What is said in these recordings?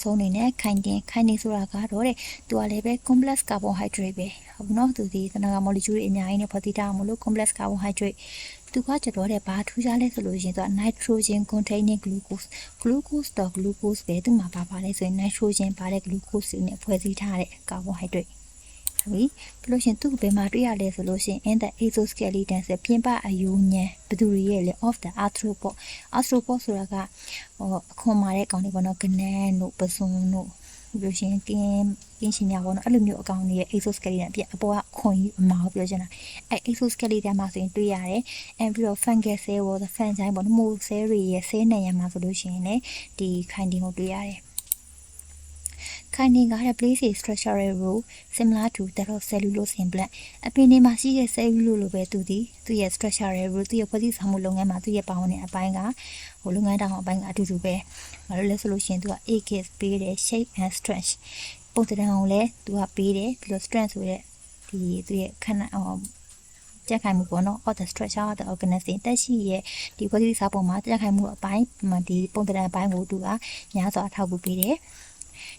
ဆုံးအနေနဲ့ခိုင်နေဆိုတာကတော့တဲ့သူကလည်းပဲ complex carbohydrate ပဲဟုတ်နော်သူဒီသနာက molecule တွေအများကြီးနဲ့ဖော်တည်ထားအောင်လို့ complex carbohydrate သူကကျတော့တဲ့ဘာထူးခြားလဲဆိုလို့ရှိရင်သူက nitrogen containing glucose တော့ glucose ပဲသူမှာပါလဲဆိုရင် nitrogen ပါတဲ့ glucose နဲ့ဖွဲ့စည်းထားတဲ့ carbohydrate ပြီးလို့ရှင်သူ့ဘယ်မှာတွေ့ရလဲဆိုလို့ရှင် in the exoskeleton ဆိုပြင်ပအယူညံဘယ်သူတွေရဲ့လဲ of the arthropod ဆိုတာကအခွန်မာတဲ့ကောင်တွေပေါ့နော်ကနန်းတို့ပစုံတို့ပြီးလို့ရှင်ကင်းရှင်များပေါ့နော်အဲ့လိုမျိုးအကောင်တွေရဲ့ exoskeleton ပြအပေါ်ကခွန်ကြီးအမာကိုပြောချင်တာအဲ့ exoskeleton မှာဆိုရင်တွေ့ရတယ်and ပြီးတော့ fungus cell ပေါ့ fungi ပေါ့မိုး cell တွေရဲ့ cell နေရာမှာဆိုလို့ရှင်လေဒီခိုင်တင်ကိုတွေ့ရတယ်Kinding got a place a structural role similar to that of cellulose in plant. အပင်တွေမှာရှိတဲ့ cellulose လိုပဲသူရဲ့ structural role သူရဲ့ဖွဲ့စည်းဆောင်မှုလုပ်ငန်းမှာသူရဲ့ပါဝင်တဲ့အပိုင်းကလုပ်ငန်းတောင်အပိုင်းကအတူတူပဲ။ဘာလို့လဲဆိုလို့ရှိရင်သူက AKS ပေးတယ် shape and stretch ပုံစံအောင်လဲသူကပေးတယ်ပြီးတော့ strength ဆိုတဲ့သူရဲ့ခဏကြက်ခိုင်မှုပေါ့နော် of the structure of the organism တက်ရှိရဲ့ဒီဖွဲ့စည်းစာပုံမှာကြက်ခိုင်မှုအပိုင်းဒီပုံစံအပိုင်းကိုသူကညာစွာအထောက်အကူပေးတယ်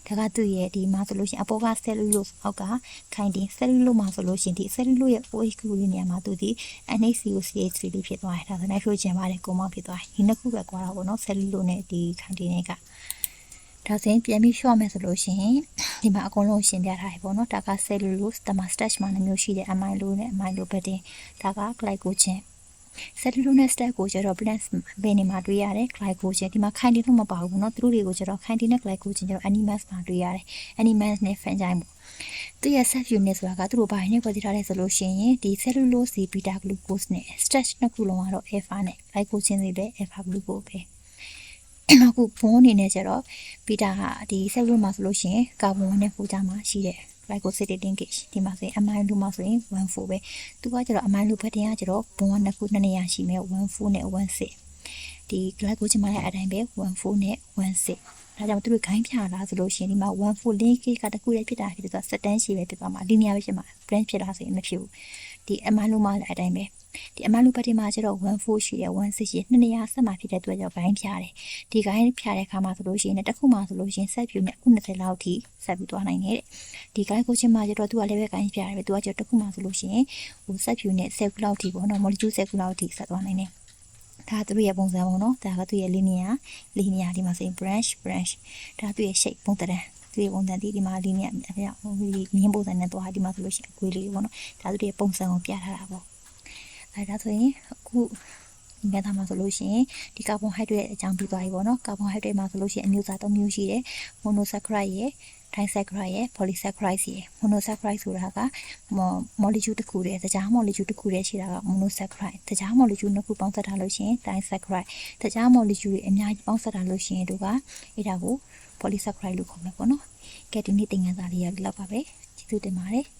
ဒါကသူ့ရဲ့ဒီမှာဆိုလို့ရှိရင်အပေါ်က cellulose အောက်ကခိုင်တင် cellulose မှာဆိုလို့ရှိရင်ဒီ cellulose ရဲ့ OH ဂရုလေးနေရာမှာသူဒီ NaCO-CH3 လေးဖြစ်သွားတယ်ဒါဆို nitrogen ပါတဲ့ကုန်မောက်ဖြစ်သွားတယ်ဒီနှစ်ခုပဲကွာတော့ဗောနော် cellulose နဲ့ဒီခိုင်တင်တွေကဒါဆိုရင်ပြန်ပြီးရှော့မယ်ဆိုလို့ရှိရင်ဒီမှာအကုန်လုံးရှင်းပြထားတယ်ဗောနော်ဒါက cellulose ဒါမှ starch မှာနှမျိုးရှိတဲ့ amylo နဲ့ amylopectin ဒါက glycogen cellulose နဲ့ starch ကိုကျတော့ plants ဘယ်နေမှာတွေ့ရတယ် glycogen ဒီမှာခိုင်တင်တော့မပါဘူးเนาะသူတို့တွေကိုကျတော့ခိုင်တင်နဲ့ glycogen ကျတော့ animals မှာတွေ့ရတယ် animals နဲ့ fungi ပေါ့သူရဲ့ sub unit ဆိုတာကသူတို့ဘာနဲ့ဖွဲ့စည်းထားလဲဆိုလို့ရှိရင်ဒီ cellulose စီ beta glucose နဲ့ starch နှစ်ခုလုံးကတော့ alpha နဲ့ glycogen စီလည်း alpha glucose ပဲအခုဘုံအနေနဲ့ကျတော့ beta ကဒီ cellulose မှာဆိုလို့ရှိရင် carbon နဲ့ 4 ကြားမှာရှိတယ် glycosidic linkage ဒီမှာဆိုရင် amylo မှာဆိုရင် 1,4 ပဲသူကကျတော့ amylo ဘက်တင်ကကျတော့ဘုံကနှစ်ခုနှစ်နေရာရှိမယ် 1,4 နဲ့ 1,6 ဒီ glycogen မှာလည်းအတိုင်းပဲ 1,4 နဲ့ 1,6 ဒါကြောင့်သူတို့ဂိုင်းဖြာလာဆိုလို့ရှိရင်ဒီမှာ 1,4 linkage ကတခုတည်းဖြစ်တာဖြစ်ဆိုတော့ စက်တန်းရှိပဲဖြစ်သွားမှာ linear ပဲဖြစ်မှာ branch ဖြစ်တာဆိုရင်မဖြစ်ဘူးဒီ amylo မှာလည်းအတိုင်းပဲဒီ amylo ဘက်တင်မှာကျတော့ 1,4 ရှိတယ် 1,6 ရှိနှစ်နေရာဆက်မှာဖြစ်တဲ့အတွက်ကြောင့်ဂိုင်းဖြာတယ်ဒီဂိုင်းဖြာတဲ့အခါမှာဆိုလို့ရှိရင်တစ်ခုမှဆိုလို့ရှိရင်ဆက်ဖြူနဲ့အခု20လောက်ထိဆက်ပြီးသွားနိုင်တယ်ဒီ glycogen မှာကျတော့သူကလည်းပဲဂိုင်းဖြာတယ်ပဲသူကကျတော့တစ်ခုမှဆိုလို့ရှိရင်ဆက်ဖြူနဲ့10ခုလောက်ထိပေါ့နော် molecule 10ခုလောက်ထိဆက်သွားနိုင်တယ်ဒါသူရဲ့ပုံစံပေါ့နော်ဒါကသူရဲ့ linear ဒီမှာဆိုရင် branch ဒါသူရဲ့ shape ပုံစံသူရဲ့ပုံစံဒီမှာ linear အပြဟိုမြင်းပုံစံနဲ့သွားဒီမှာဆိုလို့ရှိရင်အကွေးလေးပေါ့နော်ဒါသူရဲ့ပုံစံကိုပြထားတာပေါ့ဒါဆိုရင်အခုဒီကမှာဆိုလို့ရှိရင်ဒီ carbohydrate အကြောင်းပြသွားပြီပေါ့နော် carbohydrate မှာဆိုလို့ရှိရင်အမျိုးအစား၃မျိုးရှိတယ် monosaccharide ရယ် disaccharide ရယ် polysaccharide ရယ် monosaccharide ဆိုတာက molecule တစ်ခုတည်းတခြား molecule တစ်ခုတည်းရှိတာက monosaccharide တခြား molecule နှစ်ခုပေါင်းစပ်ထားလို့ရှိရင် disaccharide တခြား molecule တွေအများကြီးပေါင်းစပ်ထားလို့ရှိရင်တို့ကအဲ့ဒါကို polysaccharide လို့ခေါ်မှာပေါ့နော်ကဲဒီနေ့သင်ခန်းစာလေးရလောက်ပါပဲကျေးဇူးတင်ပါတယ်